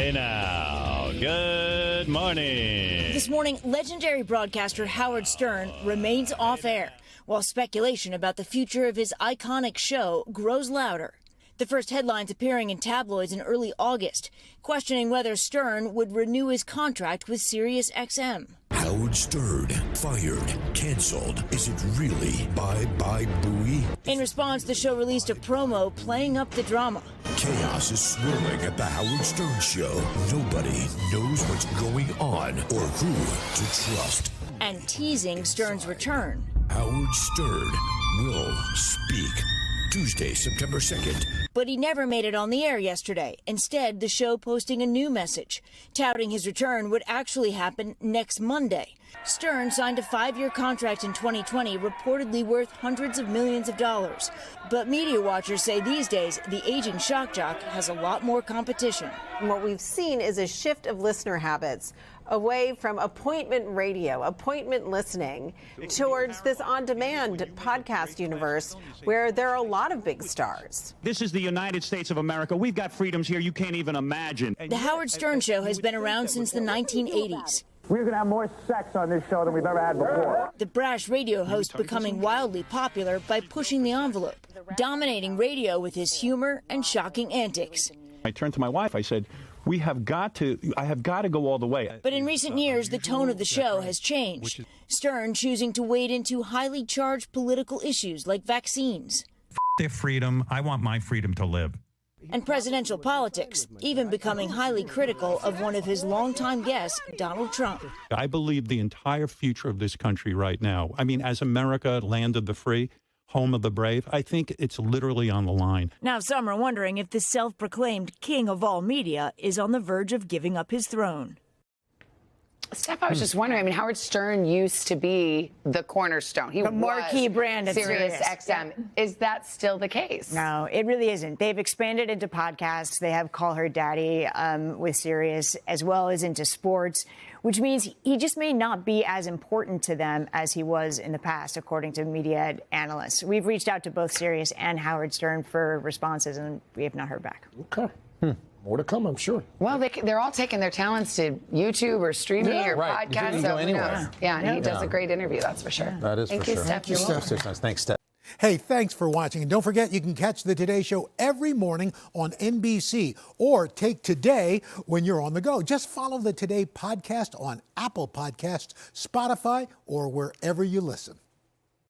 Hey now, good morning. This morning, legendary broadcaster Howard Stern remains off air, while speculation about the future of his iconic show grows louder. The first headlines appearing in tabloids in early August, questioning whether Stern would renew his contract with SiriusXM. Howard Stern, fired, canceled. Is it really bye-bye Bowie? In response, the show released a promo playing up the drama. Chaos is swirling at the Howard Stern Show. Nobody knows what's going on or who to trust. And teasing Stern's return. Howard Stern will speak. Tuesday, September 2nd. But he never made it on the air yesterday. Instead, the show posting a new message, touting his return would actually happen next Monday. Stern signed a 5-year contract in 2020, reportedly worth hundreds of millions of dollars. But media watchers say these days, the aging shock jock has a lot more competition. What we've seen is a shift of listener habits away from appointment radio, appointment listening, towards this on-demand podcast universe where there are a lot of big stars. This is the United States of America. We've got freedoms here you can't even imagine. The Howard Stern Show has been around since the 1980s. We're going to have more sex on this show than we've ever had before. The brash radio host becoming wildly popular by pushing the envelope, dominating radio with his humor and shocking antics. I turned to my wife. I said, I have got to go all the way. But in recent years, the tone of the show has changed. Stern choosing to wade into highly charged political issues like vaccines. Their freedom. I want my freedom to live. And presidential politics, even becoming highly critical of one of his longtime guests, Donald Trump. I believe the entire future of this country right now, I mean, as America, land of the free, home of the brave, I think it's literally on the line. Now some are wondering if the self-proclaimed king of all media is on the verge of giving up his throne. Steph, I was just wondering, I mean, Howard Stern used to be the cornerstone. He the marquee brand at SiriusXM. Yeah. Is that still the case? No, it really isn't. They've expanded into podcasts. They have Call Her Daddy with Sirius, as well as into sports, which means he just may not be as important to them as he was in the past, according to media analysts. We've reached out to both Sirius and Howard Stern for responses, and we have not heard back. Okay. More to come, I'm sure. Well, they're all taking their talents to YouTube or streaming or podcast. So who knows? Yeah, and he does a great interview, that's for sure. That is Thank for you, sure. Steph. Thank you, Steph. Thanks, Steph. Hey, thanks for watching. And don't forget, you can catch the Today Show every morning on NBC or take Today when you're on the go. Just follow the Today podcast on Apple Podcasts, Spotify, or wherever you listen.